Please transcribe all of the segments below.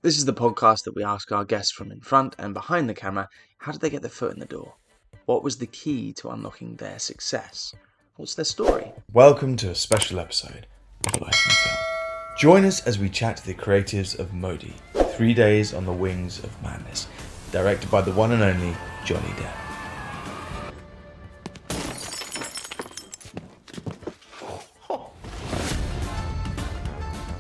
This is the podcast that we ask our guests from in front and behind the camera, how did they get their foot in the door? What was the key to unlocking their success? What's their story? Welcome to a special episode of Life in Film. Join us as we chat to the creatives of Modi, 3 Days on the Wings of Madness, directed by the one and only Johnny Depp.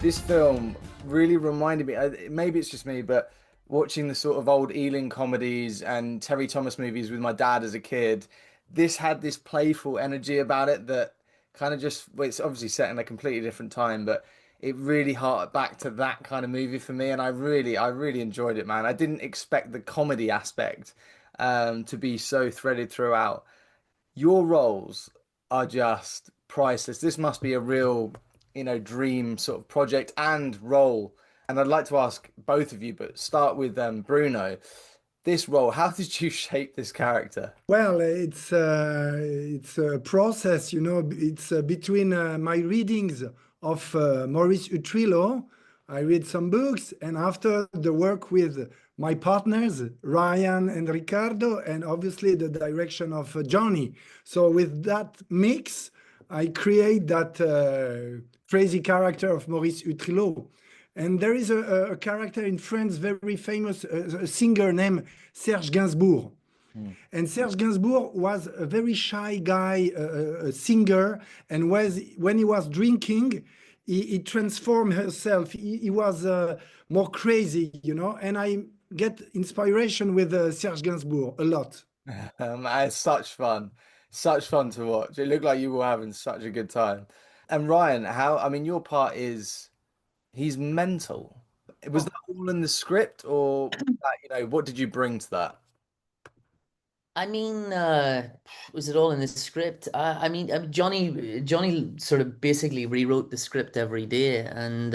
This film really reminded me, maybe it's just me, but watching the sort of old Ealing comedies and Terry Thomas movies with my dad as a kid, this had this playful energy about it that kind of just, well, it's obviously set in a completely different time, but it really harked back to that kind of movie for me, and I really enjoyed it, man. I didn't expect the comedy aspect to be so threaded throughout. Your roles are just priceless. This must be a real, dream sort of project and role. And I'd like to ask both of you, but start with Bruno. This role, how did you shape this character? Well, it's a process, you know. It's between my readings of Maurice Utrillo. I read some books, and after the work with my partners, Ryan and Riccardo, and obviously the direction of Johnny. So with that mix, I create that crazy character of Maurice Utrillo. And there is a character in France, very famous, a singer named Serge Gainsbourg. And Serge Gainsbourg was a very shy guy, a singer, and when he was drinking, he transformed himself. He was more crazy, you know. And I get inspiration with Serge Gainsbourg a lot. It's such fun to watch. It looked like you were having such a good time. And Ryan, I mean, your part is he's mental. Was that all in the script, or what did you bring to that? I mean, was it all in the script? Johnny sort of basically rewrote the script every day, and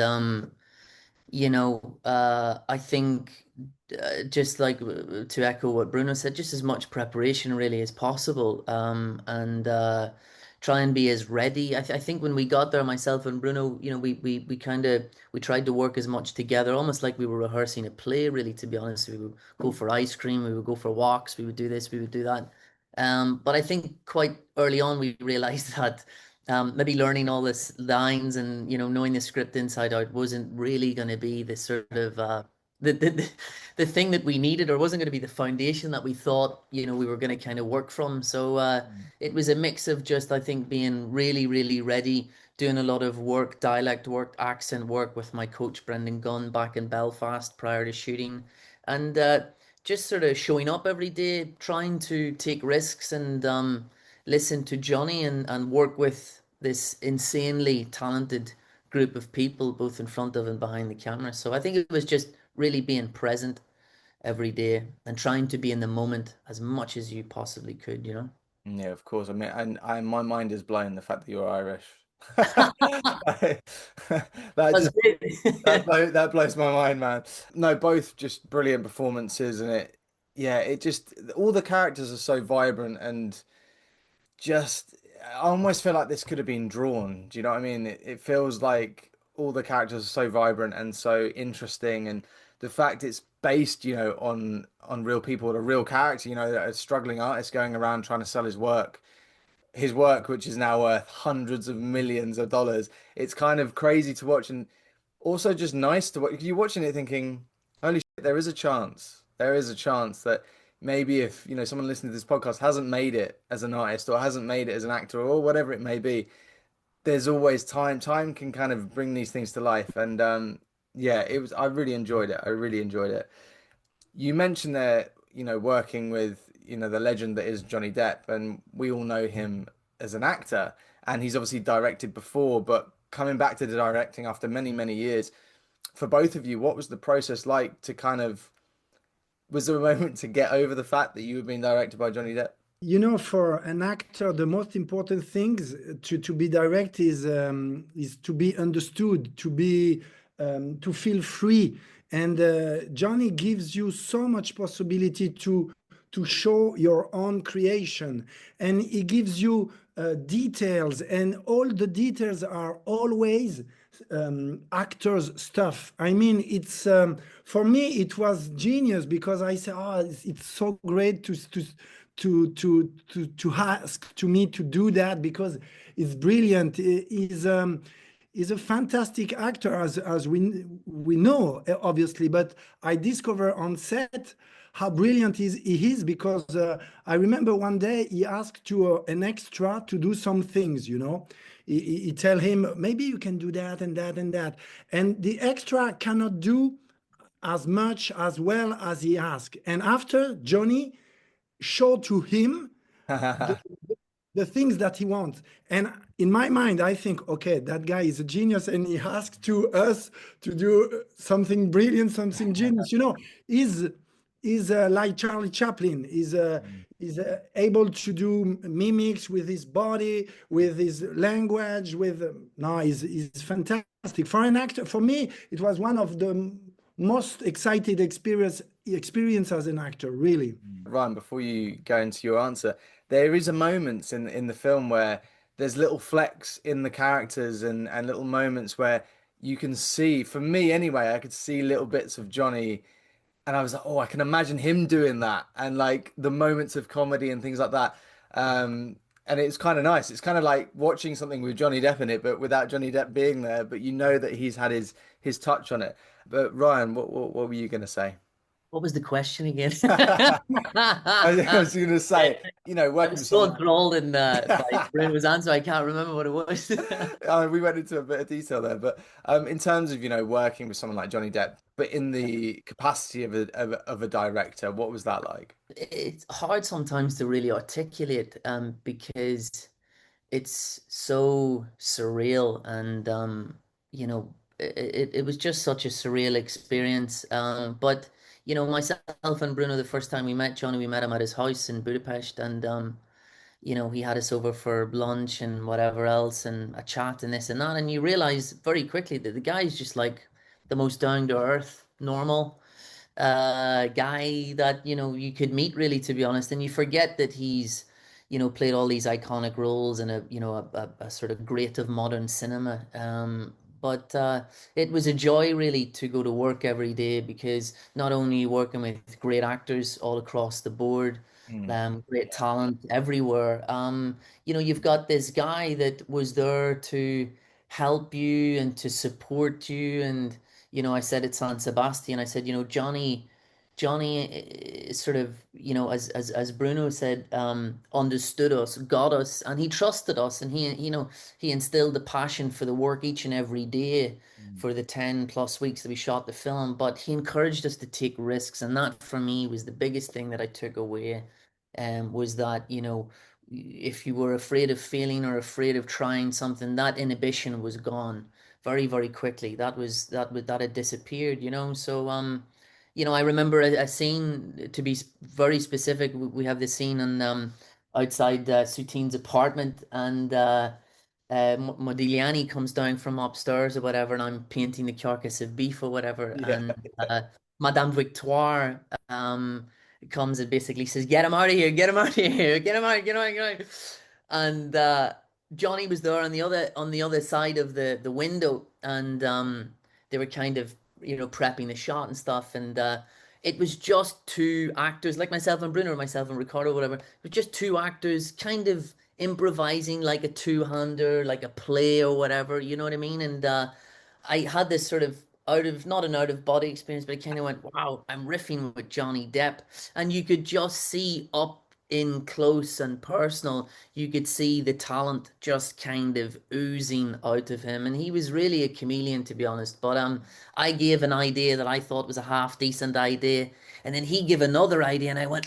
I think just like to echo what Bruno said, just as much preparation really as possible, and try and be as ready. I think when we got there, myself and Bruno, we kind of we tried to work as much together, almost like we were rehearsing a play. Really, to be honest, we would go for ice cream, we would go for walks, we would do this, we would do that. But I think quite early on we realized that maybe learning all this lines and knowing the script inside out wasn't really going to be the sort of the thing that we needed, or wasn't going to be the foundation that we thought we were going to kind of work from. So it was a mix of just, I think, being really really ready, doing a lot of work, dialect work, accent work with my coach Brendan Gunn back in Belfast prior to shooting, and just sort of showing up every day, trying to take risks and listen to Johnny and work with this insanely talented group of people, both in front of and behind the camera. So I think it was just really being present every day and trying to be in the moment as much as you possibly could, you know? Yeah, of course. I mean, and my mind is blown the fact that you're Irish. That That's just great. that blows my mind, man. No, both just brilliant performances, and yeah, it just all the characters are so vibrant and just I almost feel like this could have been drawn. Do you know what I mean? It feels like all the characters are so vibrant and so interesting, and the fact it's based, on real people, a real character, a struggling artist going around trying to sell his work, which is now worth hundreds of millions of dollars. It's kind of crazy to watch, and also just nice to watch. You're watching it thinking, holy shit, there is a chance. There is a chance that maybe if, someone listening to this podcast hasn't made it as an artist or hasn't made it as an actor or whatever it may be, there's always time. Time can kind of bring these things to life. And yeah, I really enjoyed it. I really enjoyed it. You mentioned there, working with, the legend that is Johnny Depp, and we all know him as an actor, and he's obviously directed before, but coming back to the directing after many, many years, for both of you, what was the process like to kind of, was there a moment to get over the fact that you were being directed by Johnny Depp? You know, for an actor, the most important things to be direct is to be understood, to feel free. And Johnny gives you so much possibility to show your own creation, and it gives you details, and all the details are always actors stuff. I mean, it's for me it was genius, because I said, oh, it's so great to ask to me to do that, because it's brilliant. He's a fantastic actor, as we know, obviously. But I discover on set how brilliant he is, because I remember one day he asked to an extra to do some things. He tell him, maybe you can do that and that and that, and the extra cannot do as much as well as he asked. And after Johnny showed to him the, the things that he wants. And in my mind, I think, okay, that guy is a genius, and he asked to us to do something brilliant, something genius. He's like Charlie Chaplin. He's able to do mimics with his body, with his language. No, he's fantastic for an actor. For me, it was one of the most excited experience as an actor, really. Ryan, before you go into your answer, there is a moment in the film where there's little flecks in the characters, and little moments where you can see, for me anyway, I could see little bits of Johnny, and I was like, oh, I can imagine him doing that, and like the moments of comedy and things like that. And it's kind of nice. It's kind of like watching something with Johnny Depp in it, but without Johnny Depp being there, but you know that he's had his touch on it. But Ryan, what were you going to say? What was the question again? I was going to say, I working with was so someone. enthralled by Bruno's answer, I can't remember what it was. We went into a bit of detail there, but in terms of working with someone like Johnny Depp, but in the capacity of a director, what was that like? It's hard sometimes to really articulate, because it's so surreal, and it was just such a surreal experience. But myself and Bruno, the first time we met Johnny, we met him at his house in Budapest, and he had us over for lunch and whatever else, and a chat and this and that, and you realize very quickly that the guy's just like the most down to earth, normal guy that you could meet, really, to be honest. And you forget that he's played all these iconic roles in a sort of great of modern cinema. But it was a joy, really, to go to work every day, because not only are you working with great actors all across the board, Mm. great talent everywhere. You've got this guy that was there to help you and to support you. And I said at San Sebastian, I said, Johnny sort of, as Bruno said, understood us, got us, and he trusted us, and he instilled the passion for the work each and every day for the 10 plus weeks that we shot the film. But he encouraged us to take risks, and that for me was the biggest thing that I took away, was that, if you were afraid of failing or afraid of trying something, that inhibition was gone very, very quickly. That had disappeared, so I remember a scene, to be very specific. We have this scene on outside Soutine's apartment, and Modigliani comes down from upstairs or whatever, and I'm painting the carcass of beef or whatever, Yeah. and Madame Victoire comes and basically says, "Get him out of here! Get him out of here! Get him out! Get him out! Get him out!" And Johnny was there on the other side of the window, and they were kind of prepping the shot and stuff, and it was just two actors, like myself and Bruno, or myself and Riccardo, whatever. It was just two actors kind of improvising like a two-hander, like a play or whatever, you know what I mean? And I had this sort of not an out of body experience, but I kind of went, wow, I'm riffing with Johnny Depp. And you could just see up in close and personal, you could see the talent just kind of oozing out of him. And he was really a chameleon, to be honest. But I gave an idea that I thought was a half decent idea, and then he gave another idea, and I went,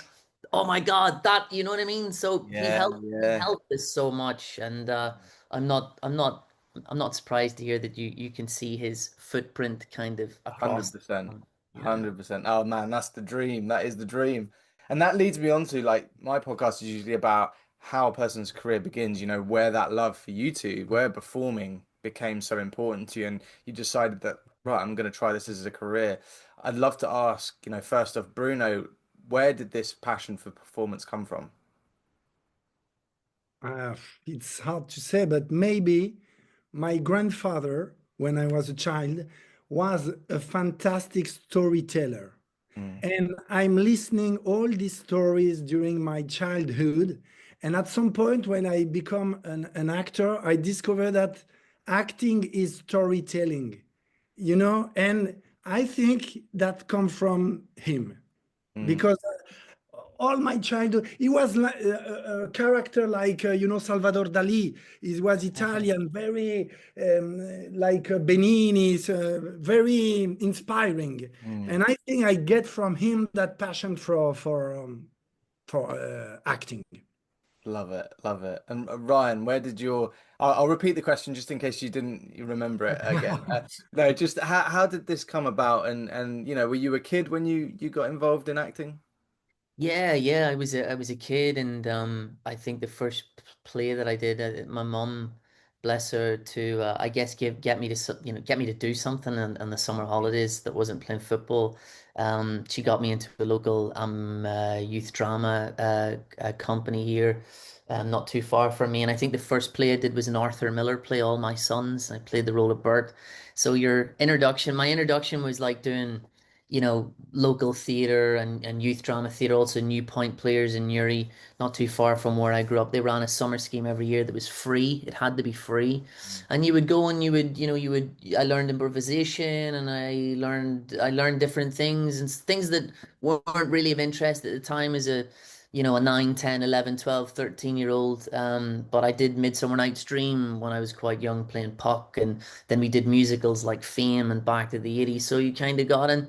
oh my God, that, you know what I mean? So Yeah, he yeah. helped us so much. And I'm not I'm not I'm not surprised to hear that you can see his footprint kind of across. 100%. Yeah. 100%. Oh man, that's the dream. That is the dream. And that leads me on to, like, my podcast is usually about how a person's career begins, where that love for YouTube, where performing became so important to you, and you decided that, right, I'm going to try this as a career. I'd love to ask, first off, Bruno, where did this passion for performance come from? Uh, it's hard to say, but maybe my grandfather, when I was a child, was a fantastic storyteller. Mm. And I'm listening all these stories during my childhood. And at some point, when I become an actor, I discover that acting is storytelling, you know, and I think that come from him Mm. because all my childhood, he was like a character like, Salvador Dali. He was Italian, very like Benini, very inspiring. Mm. And I think I get from him that passion for acting. Love it, love it. And Ryan, where did your? I'll repeat the question just in case you didn't remember it again. No, just how did this come about? And were you a kid when you got involved in acting? Yeah, yeah, I was a kid, and I think the first play that I did, my mum, bless her, to I guess get me to get me to do something in the summer holidays that wasn't playing football. She got me into a local youth drama company here, not too far from me, and I think the first play I did was an Arthur Miller play, All My Sons. I played the role of Bert. So my introduction was like doing, local theatre and youth drama theatre, also New Point Players in Newry, not too far from where I grew up. They ran a summer scheme every year that was free. It had to be free. And you would go and I learned improvisation, and I learned different things and things that weren't really of interest at the time as a 9, 10, 11, 12, 13-year old. But I did Midsummer Night's Dream when I was quite young, playing Puck, and then we did musicals like Fame and Back to the 80s. So you kind of got in.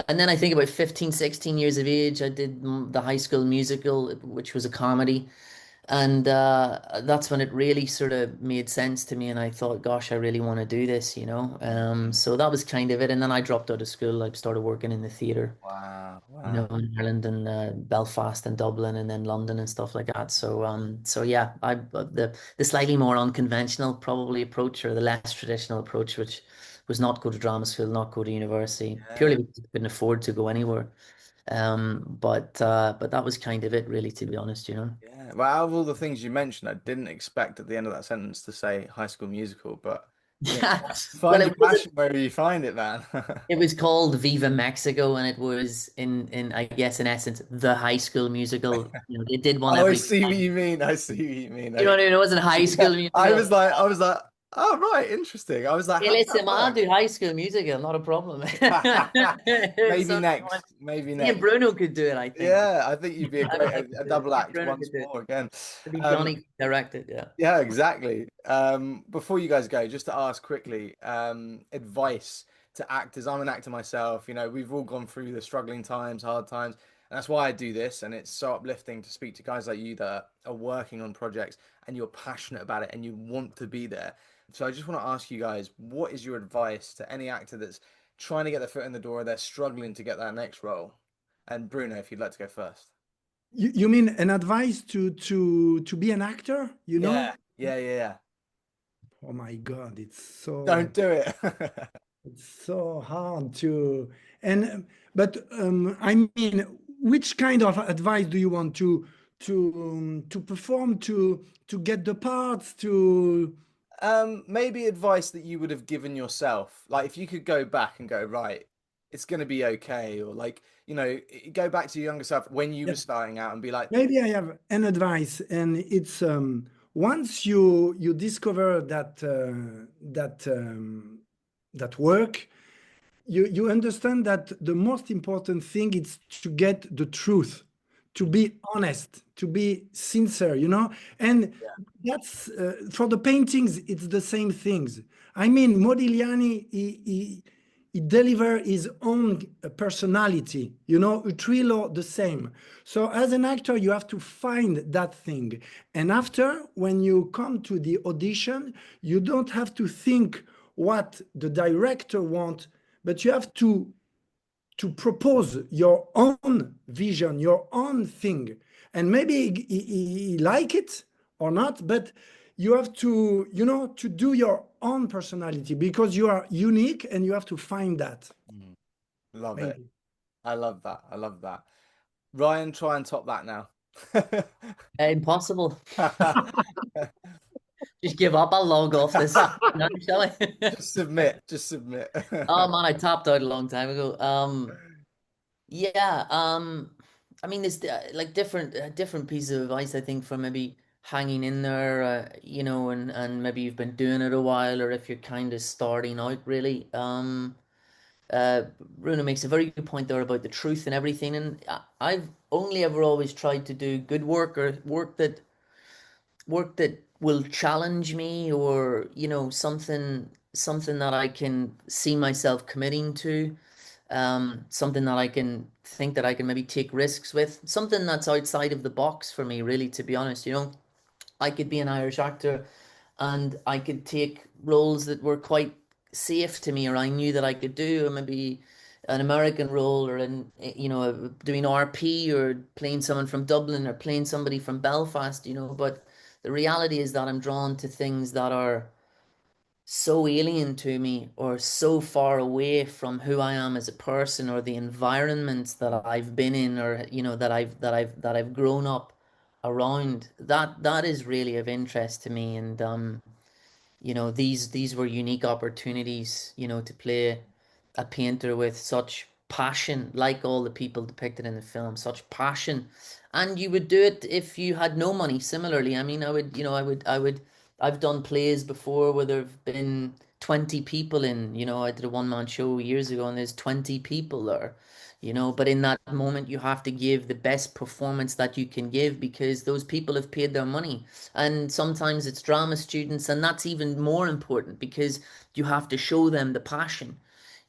And then I think about 15, 16 years of age, I did the High School Musical, which was a comedy. And that's when it really sort of made sense to me. And I thought, gosh, I really want to do this. So that was kind of it. And then I dropped out of school. I started working in the theatre, Wow, wow. in Ireland and Belfast and Dublin and then London and stuff like that. So yeah, the slightly more unconventional probably approach, or the less traditional approach, which was not go to drama school, not go to university, Yeah, purely because I couldn't afford to go anywhere. But that was kind of it, really, to be honest. yeah. Well, out of all the things you mentioned, I didn't expect at the end of that sentence to say High School Musical, but Yeah. Well, find your passion wherever you find it, man. it was called Viva Mexico, and it was in I guess in essence the High School Musical. They did one Oh, I every see what time. you mean. I see what you mean. You know what I mean? It wasn't High Yeah, School I Musical. was like, oh, right, interesting. I was like, Hey, how does that listen, I'll work? do High School Musical, not a problem. Maybe So next. Maybe me and next. Bruno could do it, I think. Yeah, I think you'd be a I great think I could a do it. double Me and act Bruno once could do it. more again. Maybe Um, Johnny directed, yeah. yeah, exactly. Before you guys go, just to ask quickly, advice to actors. I'm an actor myself. We've all gone through the struggling times, hard times, and that's why I do this. And it's so uplifting to speak to guys like you that are working on projects and you're passionate about it and you want to be there. So I just want to ask you guys, what is your advice to any actor that's trying to get their foot in the door, they're struggling to get that next role? And Bruno, if you'd like to go first. You mean an advice to be an actor, you know? Yeah, yeah, yeah, yeah. Oh my God, Don't do it. it's so hard to and but I mean, which kind of advice do you want to perform to get the parts to Maybe advice that you would have given yourself. Like if you could go back and go, right, it's gonna be okay, or like, go back to your younger self when you were yeah, starting out and be like, maybe I have an advice, and it's once you discover that work, you understand that the most important thing is to get the truth, to be honest, to be sincere, and that's for the paintings it's the same things. I mean, Modigliani, he deliver his own personality, Utrillo the same. So as an actor you have to find that thing, and after, when you come to the audition, you don't have to think what the director wants, but you have to propose your own vision, your own thing. And maybe he like it or not, but you have to do your own personality because you are unique and you have to find that. Love it. Maybe. I love that. I love that. Ryan, try and top that now. Impossible. Just give up. I'll log off this now, shall I? Just submit. Just submit. Oh man, I tapped out a long time ago. Yeah. I mean, there's like different pieces of advice. I think for maybe hanging in there, and maybe you've been doing it a while, or if you're kind of starting out, really. Bruno makes a very good point there about the truth and everything, and I've only ever always tried to do good work or work that will challenge me, or something that I can see myself committing to, something that I can think that I can maybe take risks with, something that's outside of the box for me, really, to be honest. I could be an Irish actor and I could take roles that were quite safe to me, or I knew that I could do, or maybe an American role, or doing RP, or playing someone from Dublin, or playing somebody from Belfast, but the reality is that I'm drawn to things that are so alien to me, or so far away from who I am as a person, or the environments that I've been in, or that I've grown up around, that is really of interest to me. And these were unique opportunities, to play a painter with such passion, like all the people depicted in the film, such passion. And you would do it if you had no money. Similarly, I mean, I've done plays before where there've been 20 people in, I did a one-man show years ago and there's 20 people there, but in that moment you have to give the best performance that you can give, because those people have paid their money. And sometimes it's drama students, and that's even more important, because you have to show them the passion.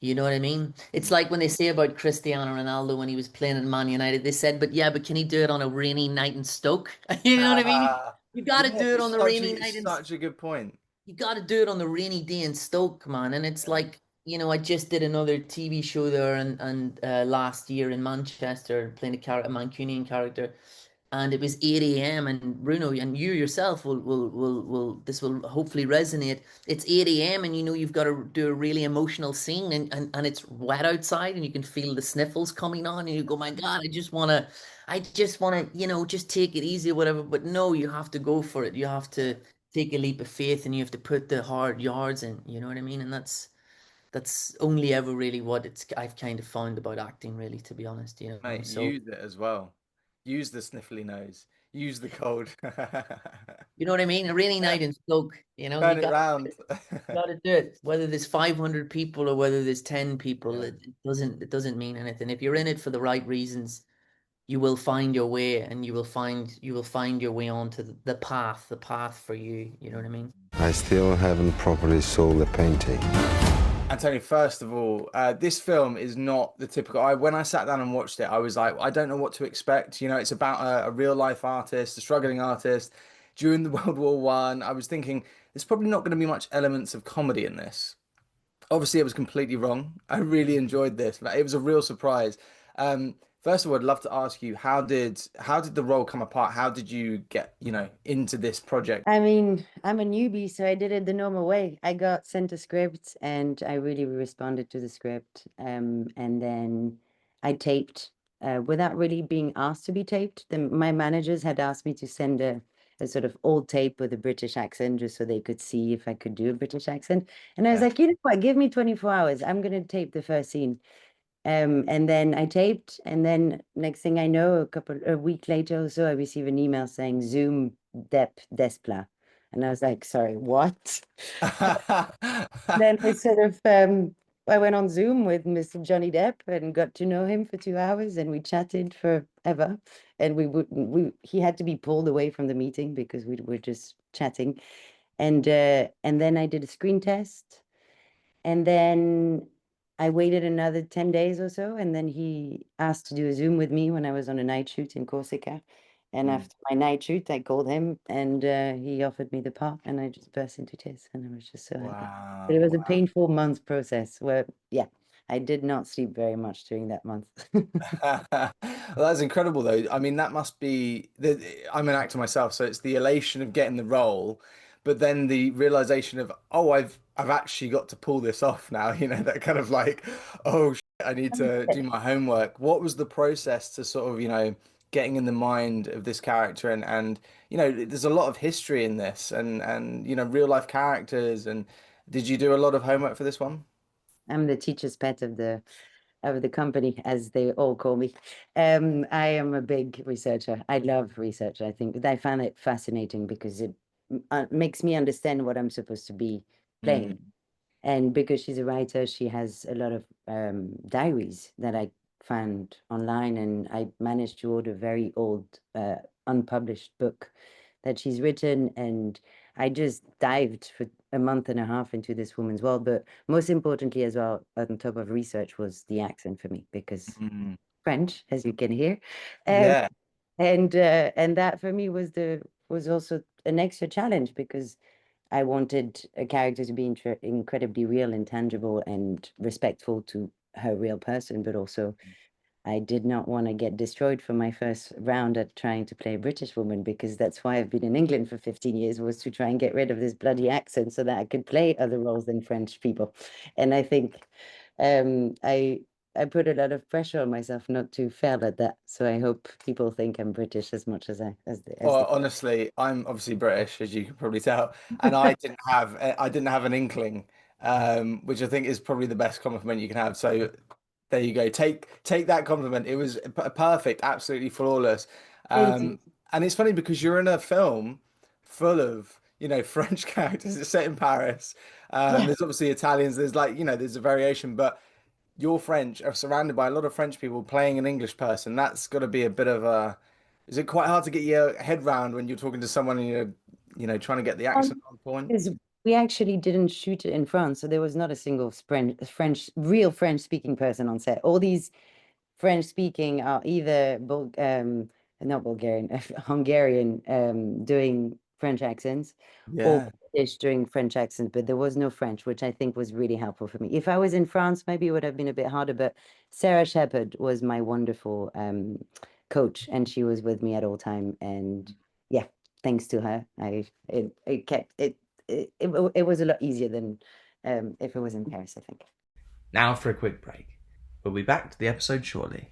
You know what I mean? It's like when they say about Cristiano Ronaldo when he was playing at Man United, they said, but yeah, but can he do it on a rainy night in Stoke? You know what I mean? You got to Yeah, do it on the rainy it's night in such a good point. you got to do it on the rainy day in Stoke, man. And it's Yeah. like, I just did another TV show there, and last year in Manchester, playing a Mancunian character, and it was 8 a.m. And Bruno, and you yourself will this will hopefully resonate. It's 8 a.m. and you've got to do a really emotional scene, and it's wet outside and you can feel the sniffles coming on, and you go, my God, I just wanna, just take it easy or whatever. But no, you have to go for it. You have to take a leap of faith, and you have to put the hard yards in, you know what I mean? And that's only ever really what I've kind of found about acting, really, to be honest, Mate, so. use it as well. Use the sniffly nose. Use the cold. You know what I mean? A rainy night in Stoke, you Turn it round. got to do it. Whether there's 500 people or whether there's 10 people, Yeah. it doesn't mean anything. If you're in it for the right reasons, you will find your way, and you will find your way onto the path for you. You know what I mean? I still haven't properly sold the painting. Antonio, first of all, this film is not the typical. When I sat down and watched it, I was like, I don't know what to expect. It's about a real life artist, a struggling artist during the World War One. I was thinking there's probably not going to be much elements of comedy in this. Obviously, I was completely wrong. I really enjoyed this. Like, it was a real surprise. First of all, I'd love to ask you, how did the role come apart? How did you get, into this project? I mean, I'm a newbie, so I did it the normal way. I got sent a script and I really responded to the script. And then I taped without really being asked to be taped. My managers had asked me to send a sort of old tape with a British accent just so they could see if I could do a British accent. And I was Yeah. like, you know what, give me 24 hours. I'm going to tape the first scene. And then I taped, and then next thing I know, a week later or so, I receive an email saying Zoom Desplat. And I was like, sorry, what? Then I sort of I went on Zoom with Mr. Johnny Depp and got to know him for 2 hours, and we chatted forever. And he had to be pulled away from the meeting because we were just chatting. And then I did a screen test. And then I waited another 10 days or so, and then he asked to do a Zoom with me when I was on a night shoot in Corsica. And Mm. after my night shoot, I called him, and he offered me the part, and I just burst into tears, and I was just so happy. But it Wow, was a wow. painful month process where, yeah, I did not sleep very much during that month. Well, that's incredible, though. I mean, that must be I'm an actor myself, so it's the elation of getting the role, but then the realization of, oh, I've actually got to pull this off now. That kind of like, oh, I need to do my homework. What was the process to sort of, getting in the mind of this character and there's a lot of history in this and real life characters and did you do a lot of homework for this one? I'm the teacher's pet of the company, as they all call me. I am a big researcher. I love research. I think I find it fascinating because it makes me understand what I'm supposed to be playing. Mm. And because she's a writer, she has a lot of diaries that I found online, and I managed to order a very old, unpublished book that she's written, and I just dived for a month and a half into this woman's world. But most importantly, as well, on top of research, was the accent for me because Mm. French, as you can hear, Yeah. and that for me was also an extra challenge because I wanted a character to be incredibly real and tangible and respectful to her real person, but also I did not want to get destroyed for my first round at trying to play a British woman, because that's why I've been in England for 15 years, was to try and get rid of this bloody accent so that I could play other roles than French people. And I think um, I I put a lot of pressure on myself not to fail at that. So I hope people think I'm British as much as Well, honestly, I'm obviously British, as you can probably tell, and I didn't have an inkling, which I think is probably the best compliment you can have. So there you go. Take that compliment. It was perfect, absolutely flawless. Thank you. And it's funny because you're in a film full of, French characters. It's set in Paris. Yeah. There's obviously Italians. There's like, there's a variation, but you're French, are surrounded by a lot of French people playing an English person. That's got to be a bit of a. Is it quite hard to get your head round when you're talking to someone and you're, trying to get the accent on point? Because we actually didn't shoot it in France, so there was not a single real French speaking person on set. All these French speaking are either not Bulgarian, Hungarian, doing French accents, or Yeah. British doing French accents, but there was no French, which I think was really helpful for me. If I was in France, maybe it would have been a bit harder, but Sarah Shepherd was my wonderful coach, and she was with me at all time. And yeah, thanks to her, it kept it was a lot easier than if it was in Paris, I think. Now for a quick break. We'll be back to the episode shortly.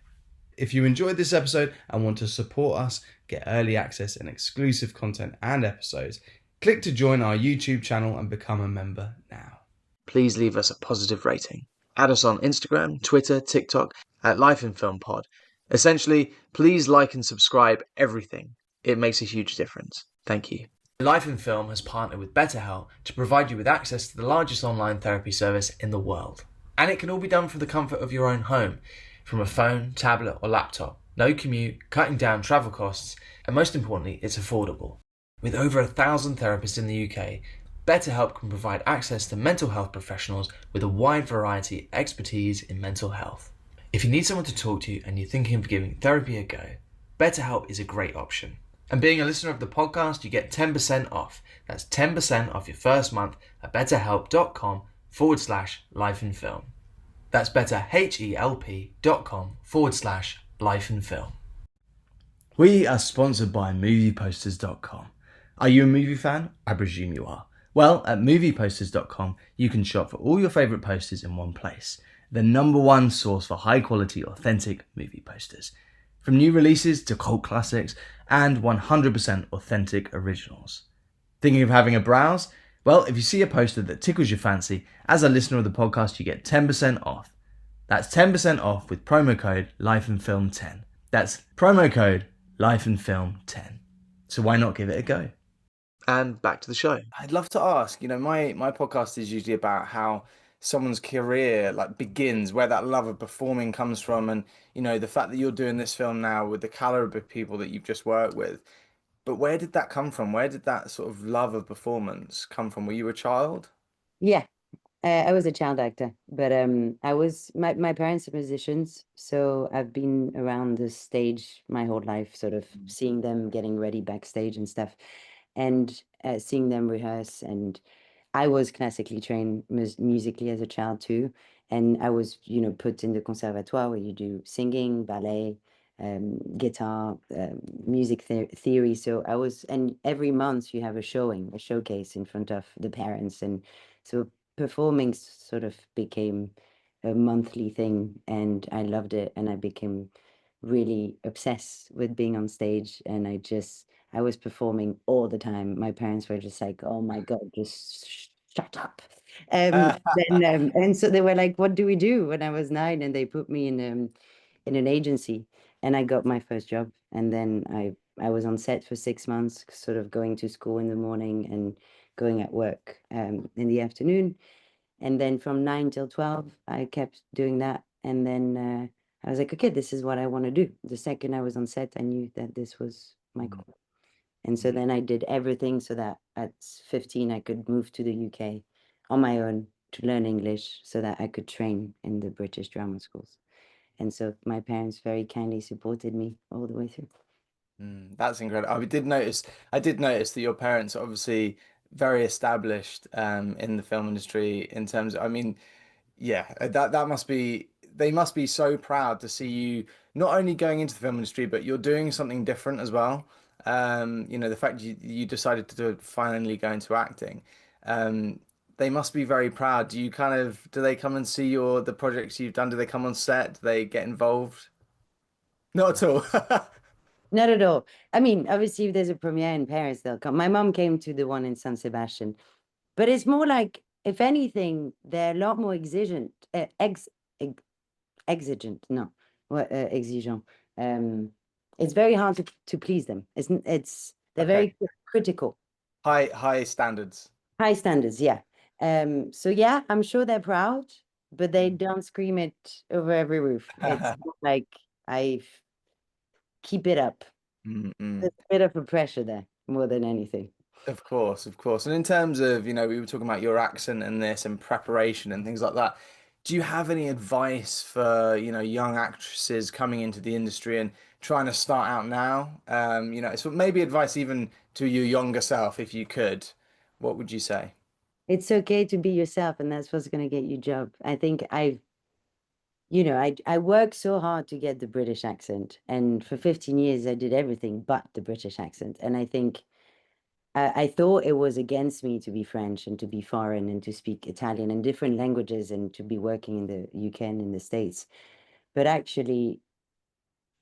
If you enjoyed this episode and want to support us, get early access and exclusive content and episodes, click to join our YouTube channel and become a member now. Please leave us a positive rating. Add us on Instagram, Twitter, TikTok at lifeinfilmpod. Essentially, please like and subscribe everything. It makes a huge difference. Thank you. Life in Film has partnered with BetterHelp to provide you with access to the largest online therapy service in the world. And it can all be done from the comfort of your own home, from a phone, tablet or laptop. No commute, cutting down travel costs, and most importantly, it's affordable. With over 1,000 therapists in the UK, BetterHelp can provide access to mental health professionals with a wide variety of expertise in mental health. If you need someone to talk to and you're thinking of giving therapy a go, BetterHelp is a great option. And being a listener of the podcast, you get 10% off. That's 10% off your first month at betterhelp.com/lifeinfilm. That's betterhelp.com/lifeinfilm. We are sponsored by movieposters.com. Are you a movie fan? I presume you are. Well, at movieposters.com, you can shop for all your favourite posters in one place. The #1 source for high quality, authentic movie posters. From new releases to cult classics and 100% authentic originals. Thinking of having a browse? Well, if you see a poster that tickles your fancy, as a listener of the podcast, you get 10% off. That's 10% off with promo code lifeinfilm10. That's promo code lifeinfilm10. So why not give it a go? And back to the show. I'd love to ask, my podcast is usually about how someone's career like begins, where that love of performing comes from, and the fact that you're doing this film now with the caliber of people that you've just worked with. But where did that come from? Where did that sort of love of performance come from? Were you a child? Yeah, I was a child actor, but my parents are musicians, so I've been around the stage my whole life, sort of seeing them getting ready backstage and stuff, and seeing them rehearse. And I was classically trained musically as a child too, and I was, put in the conservatoire where you do singing, ballet, guitar, music theory. So I was, and every month you have a showcase in front of the parents, and so performing sort of became a monthly thing, and I loved it, and I became really obsessed with being on stage, and I was performing all the time. My parents were just like, "Oh my God, just shut up." And so they were like, "What do we do?" When I was 9, and they put me in an agency, and I got my first job, and then I was on set for 6 months, sort of going to school in the morning and going at work in the afternoon. And then from 9 till 12, I kept doing that. And then I was like, okay, this is what I want to do. The second I was on set, I knew that this was my call. And so then I did everything so that at 15, I could move to the UK on my own to learn English so that I could train in the British drama schools. And so my parents very kindly supported me all the way through. That's incredible. I did notice that your parents are obviously very established in the film industry in terms of, I mean, yeah, that must be, they must be so proud to see you not only going into the film industry, but you're doing something different as well. The fact you decided to finally go into acting. Um, they must be very proud. Do they come and see the projects you've done? Do they come on set? Do they get involved? Not at all. Not at all. I mean, obviously, if there's a premiere in Paris, they'll come. My mom came to the one in San Sebastian, but it's more like, if anything, they're a lot more exigent. No, what exigeant. It's very hard to please them. They're Okay. very critical. High standards. High standards, yeah. So yeah, I'm sure they're proud, but they Mm. don't scream it over every roof. It's not like I keep it up. Mm-mm. There's a bit of a pressure there more than anything. Of course, of course. And in terms of, we were talking about your accent and this and preparation and things like that. Do you have any advice for, young actresses coming into the industry and trying to start out now? So maybe advice even to your younger self, if you could. What would you say? It's okay to be yourself, and that's what's going to get you a job. I think I worked so hard to get the British accent, and for 15 years I did everything but the British accent. And I think I thought it was against me to be French and to be foreign and to speak Italian and different languages and to be working in the UK and in the States. But actually,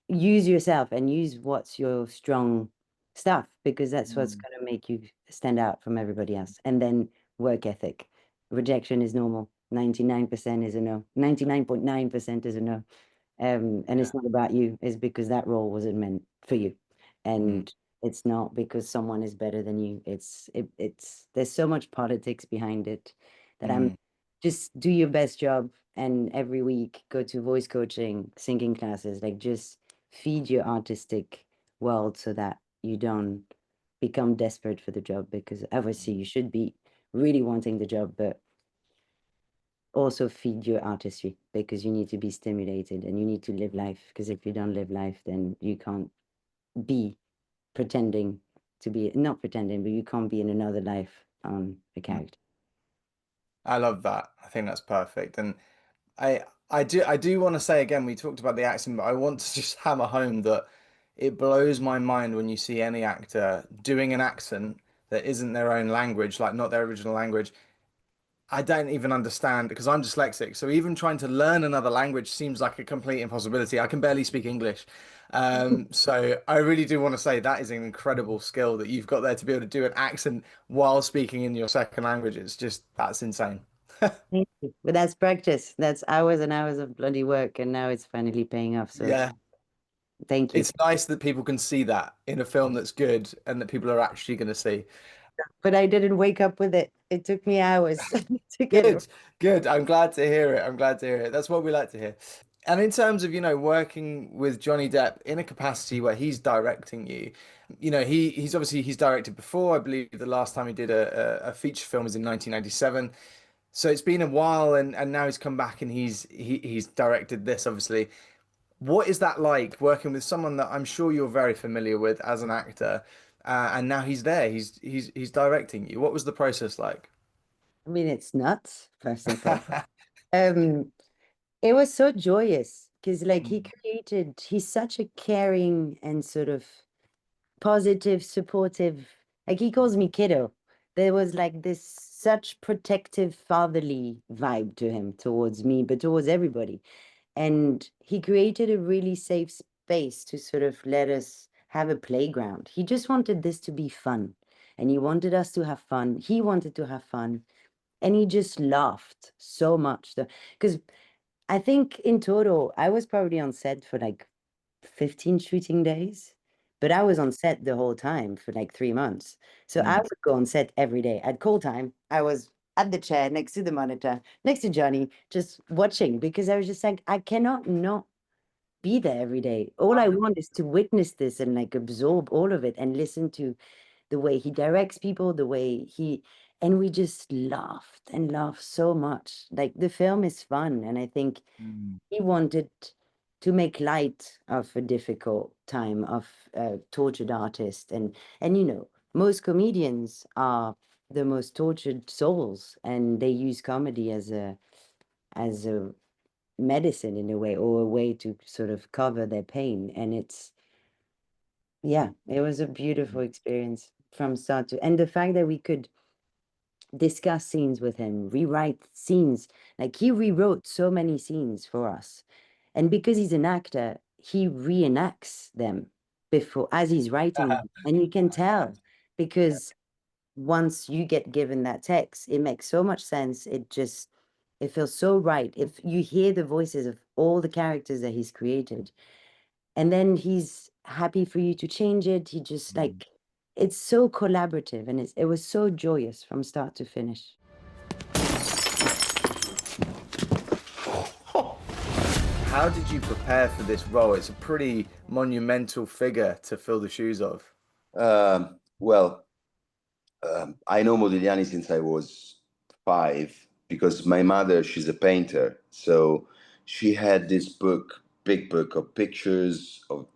use yourself and use what's your strong stuff, because that's what's going to make you stand out from everybody else. And then work ethic. Rejection is normal. 99% is a no. 99.9% is a no. And it's not about you. It's because that role wasn't meant for you. And it's not because someone is better than you. It's there's so much politics behind it that I'm just do your best job, and every week go to voice coaching, singing classes, like just feed your artistic world so that you don't become desperate for the job, because obviously you should be really wanting the job, but also feed your artistry, because you need to be stimulated and you need to live life, because if you don't live life, then you can't be pretending to be, not pretending, but you can't be in another life on a character. I love that. I think that's perfect. And I do want to say again, we talked about the accent, but I want to just hammer home that it blows my mind when you see any actor doing an accent that isn't their own language, like not their original language. I don't even understand because I'm dyslexic. So even trying to learn another language seems like a complete impossibility. I can barely speak English. So I really do want to say that is an incredible skill that you've got there to be able to do an accent while speaking in your second language. It's just, that's insane. Thank you. But that's practice. That's hours and hours of bloody work, and now it's finally paying off. So Yeah. thank you. It's nice that people can see that in a film that's good and that people are actually going to see. But I didn't wake up with it. It took me hours to get it. Good, good. I'm glad to hear it. I'm glad to hear it. That's what we like to hear. And in terms of, working with Johnny Depp in a capacity where he's directing you, he's directed before. I believe the last time he did a feature film was in 1997. So it's been a while, and now he's come back and he's directed this, obviously. What is that like working with someone that I'm sure you're very familiar with as an actor, and now he's there, he's directing you? What was the process like? I mean, it's nuts, first and foremost. It was so joyous because, like, he's such a caring and sort of positive, supportive, like, he calls me kiddo. There was like this such protective fatherly vibe to him towards me, but towards everybody. And he created a really safe space to sort of let us have a playground. He just wanted this to be fun, and he wanted us to have fun. He wanted to have fun, and he just laughed so much. Because I think in total, I was probably on set for like 15 shooting days, but I was on set the whole time for like 3 months. So I would go on set every day at call time. I was at the chair next to the monitor, next to Johnny, just watching, because I was just like, I cannot not be there every day. All I want is to witness this and like absorb all of it and listen to the way he directs people, the way and we just laughed and laughed so much. Like the film is fun, and I think he wanted to make light of a difficult time of a tortured artist, and most comedians are the most tortured souls, and they use comedy as a medicine in a way, or a way to sort of cover their pain. And it was a beautiful experience from start to, and the fact that we could discuss scenes with him, rewrite scenes, like he rewrote so many scenes for us. And because he's an actor, he reenacts them before as he's writing them. And you can tell, because once you get given that text, it makes so much sense. It feels so right. If you hear the voices of all the characters that he's created, and then he's happy for you to change it. He just like, it's so collaborative, and it was so joyous from start to finish. How did you prepare for this role? It's a pretty monumental figure to fill the shoes of. I know Modigliani since I was 5 because my mother, she's a painter. So she had this big book of pictures of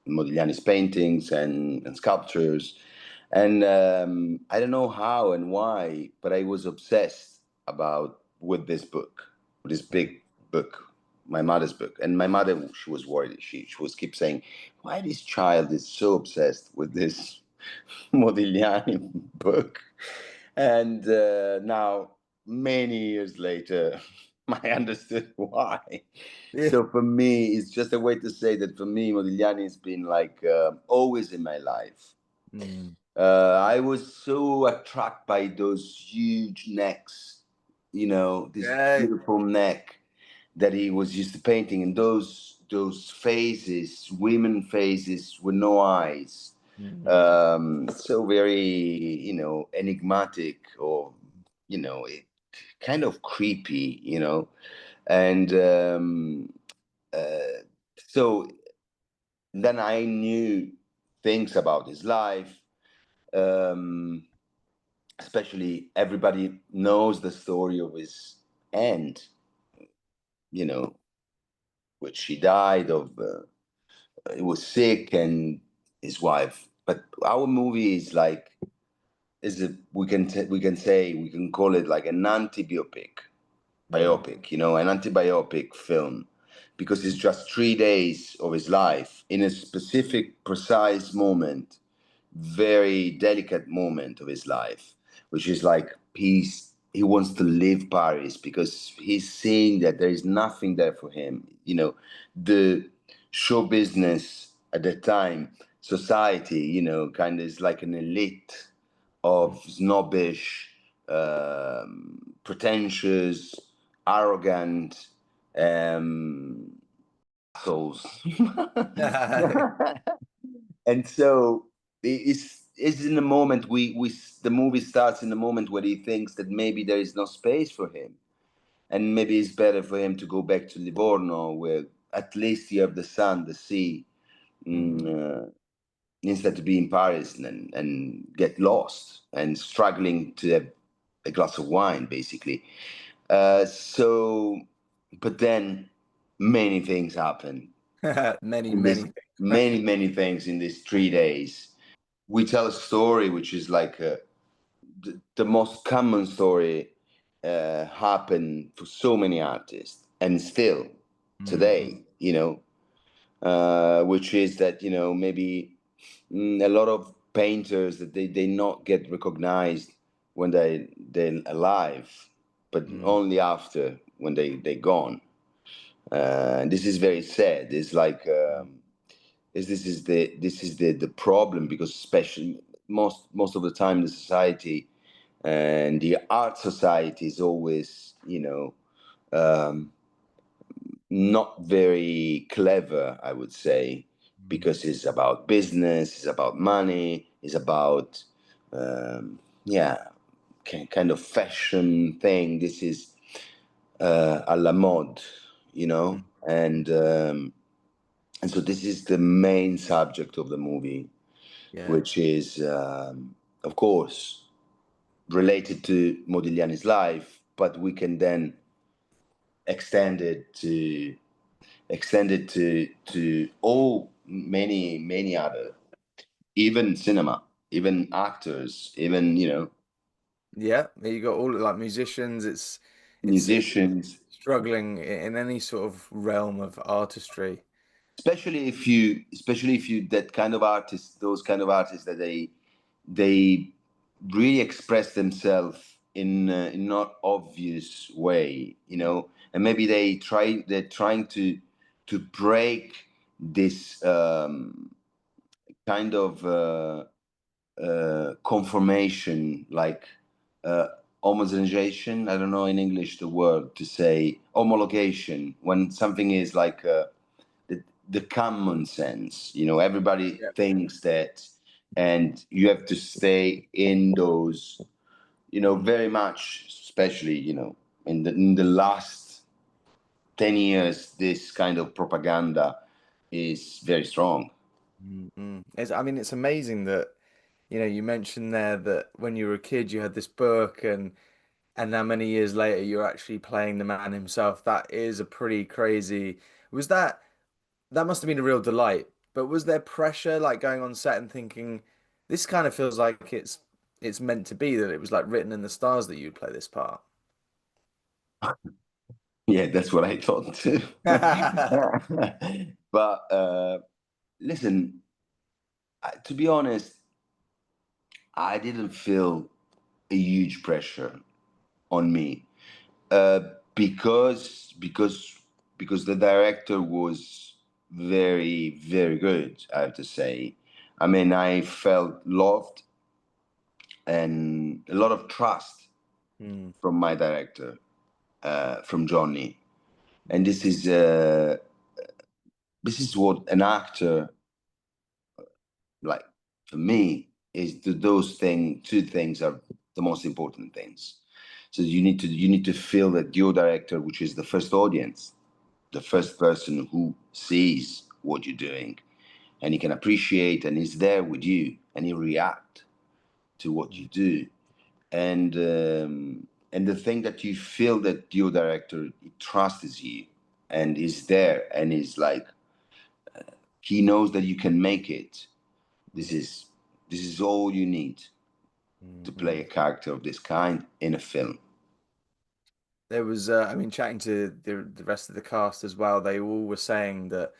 Modigliani's paintings and sculptures. And I don't know how and why, but I was obsessed with this big book, my mother's book. And my mother, she was worried. She was keep saying, why this child is so obsessed with this Modigliani book. And now, many years later, I understood why. Yeah. So for me, it's just a way to say that for me, Modigliani has been like always in my life. I was so attracted by those huge necks, this beautiful neck that he was used to painting, and those faces, women faces with no eyes, so very, enigmatic, or it kind of creepy, and so then I knew things about his life. Especially everybody knows the story of his end, which he died of. He was sick, and his wife. But our movie is like, we can call it like an biopic, an antibiopic film, because it's just 3 days of his life in a specific, precise moment, very delicate moment of his life, which is like he wants to leave Paris because he's seeing that there is nothing there for him. The show business at the time, society, kind of is like an elite of snobbish, pretentious, arrogant assholes. And so it's in the moment the movie starts in the moment where he thinks that maybe there is no space for him, and maybe it's better for him to go back to Livorno, where at least you have the sun, the sea, instead to be in Paris and get lost and struggling to have a glass of wine, basically. But then many things happen. Many things in these 3 days. We tell a story which is like the most common story happened for so many artists, and still today, which is that, maybe a lot of painters that they not get recognized when they're alive, but only after when they're gone. And this is very sad. It's like this is the problem, because especially most of the time the society and the art society is always, not very clever, I would say, because it's about business, it's about money, it's about kind of fashion thing. This is à la mode, and so this is the main subject of the movie, which is, of course, related to Modigliani's life, but we can then extend it to all many other, even cinema, even actors, even Yeah, you got all like musicians. It's musicians, struggling in any sort of realm of artistry. especially if you that kind of artists, those kind of artists that they really express themselves in not obvious way, and maybe they're trying to break this kind of conformation, like homogenization. I don't know in English the word to say homologation, when something is like the common sense. Everybody thinks that, and you have to stay in those. Very much, especially in the last 10 years, this kind of propaganda is very strong. It's amazing that you mentioned there that when you were a kid you had this book, and now many years later you're actually playing the man himself. That is a pretty crazy. Was that must have been a real delight, but was there pressure, like going on set and thinking, this kind of feels like it's meant to be, that it was like written in the stars that you'd play this part? Yeah, that's what I thought too. But listen, to be honest, I didn't feel a huge pressure on me, because the director was very, very good, I have to say. I mean, I felt loved and a lot of trust from my director, from Johnny. And this is what an actor, like, for me, is those two things are the most important things. So you need to feel that your director, which is the first audience, the first person who sees what you're doing, and he can appreciate and is there with you, and he react to what you do, and the thing that you feel that your director trusts you and is there and is like, he knows that you can make it. This is all you need to play a character of this kind in a film. There was, chatting to the rest of the cast as well, they all were saying that,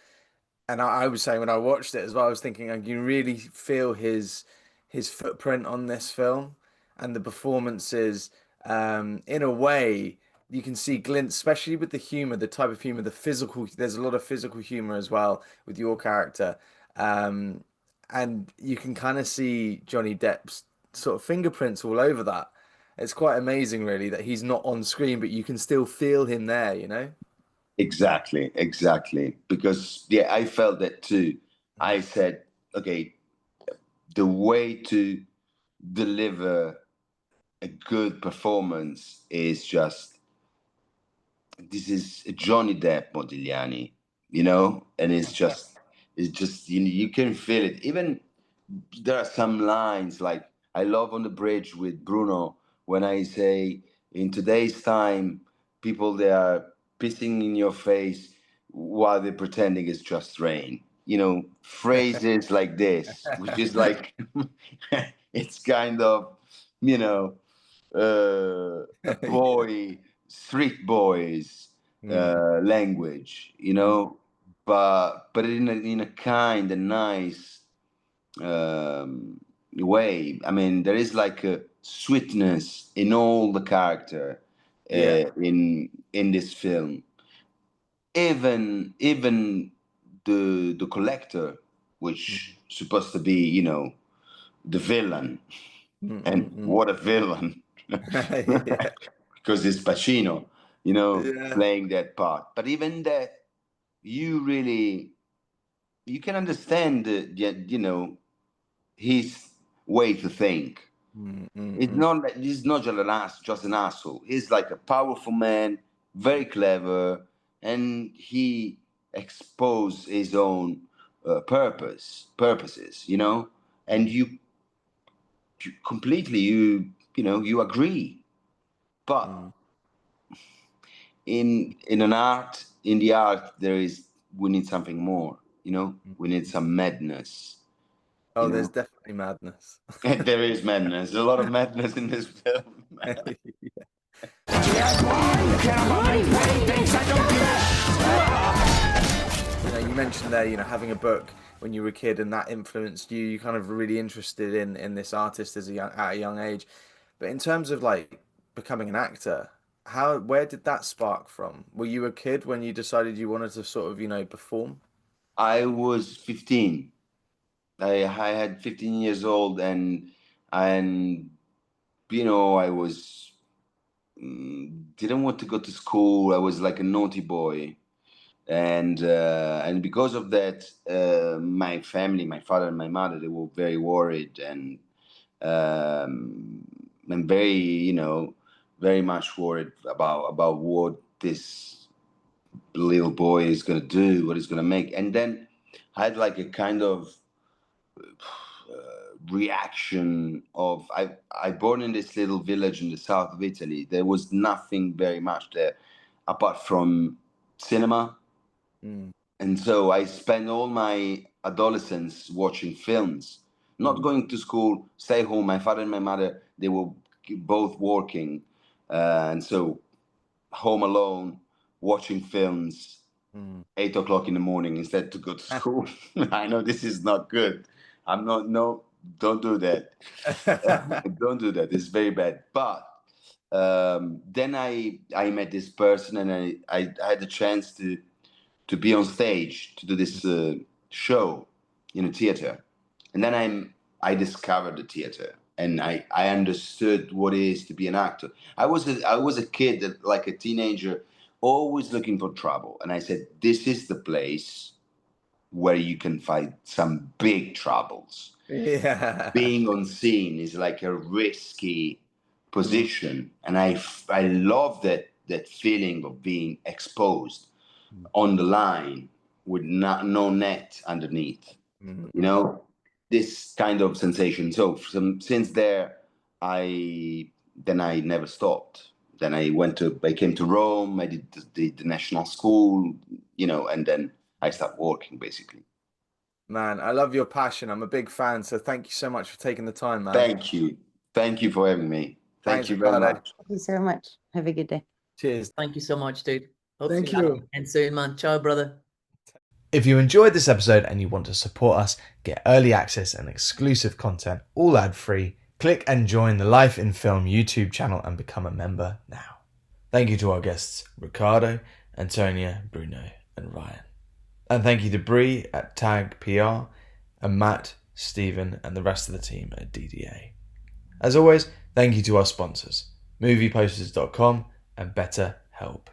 and I was saying when I watched it as well, I was thinking I can really feel his footprint on this film and the performances. In a way, you can see glints, especially with the humor, the type of humor, the physical. There's a lot of physical humor as well with your character, and you can kind of see Johnny Depp's sort of fingerprints all over that. It's quite amazing, really, that he's not on screen, but you can still feel him there, you know? Exactly. Because yeah, I felt that too. I said, okay, the way to deliver a good performance is just, this is a Johnny Depp Modigliani, and it's just you can feel it. Even there are some lines like I love on the bridge with Bruno, when I say, in today's time, people, they are pissing in your face while they're pretending it's just rain. Phrases like this, which is like, it's kind of, you know, a boy, street boys language, but in a kind and nice way. I mean, there is like sweetness in all the character in this film. Even the collector, which supposed to be, you know, the villain, and what a villain, because it's Pacino, you know, playing that part. But even that, you can understand, you know, his way to think. It's not he's not just an asshole. He's like a powerful man, very clever, and he exposed his own purposes, you know, and you completely, you know, you agree. But in the art, we need something more, you know. We need some madness. Oh, there's definitely madness. There is madness. There's a lot of madness in this film. You know, you mentioned there, you know, having a book when you were a kid, and that influenced you. You kind of really interested in this artist at a young age. But in terms of like becoming an actor, where did that spark from? Were you a kid when you decided you wanted to sort of, you know, perform? I was 15. I had 15 years old, and you know, I was didn't want to go to school. I was like a naughty boy, and because of that, my family, my father and my mother, they were very worried, and very, you know, very much worried about what this little boy is going to do, what he's going to make. And then I had like a kind of reaction of I born in this little village in the south of Italy. There was nothing very much there apart from cinema. And so I spent all my adolescence watching films, not going to school, stay home. My father and my mother, they were both working, and so home alone watching films 8 o'clock in the morning instead to go to school. I know this is not good. I'm not, no, don't do that. Don't do that. It's very bad. But then I met this person, and I had the chance to be on stage, to do this show in a theater. And then I discovered the theater, and I understood what it is to be an actor. I was a kid, like a teenager, always looking for trouble. And I said, this is the place where you can find some big troubles. Yeah. Being on scene is like a risky position. And I love that feeling of being exposed on the line with no net underneath. You know, this kind of sensation. So since there, I never stopped. Then I came to Rome. I did the national school, you know, and then I started working basically. Man, I love your passion. I'm a big fan. So thank you so much for taking the time, man. Thank you. Thank you for having me. Thank you very much. Thank you so much. Have a good day. Cheers. Thank you so much, dude. Hope Thank to see you. again soon, man. Ciao, brother. If you enjoyed this episode and you want to support us, get early access and exclusive content, all ad-free, click and join the Life in Film YouTube channel and become a member now. Thank you to our guests, Riccardo, Antonia, Bruno, and Ryan. And thank you to Bree at Tag PR, and Matt, Stephen, and the rest of the team at DDA. As always, thank you to our sponsors, movieposters.com and BetterHelp.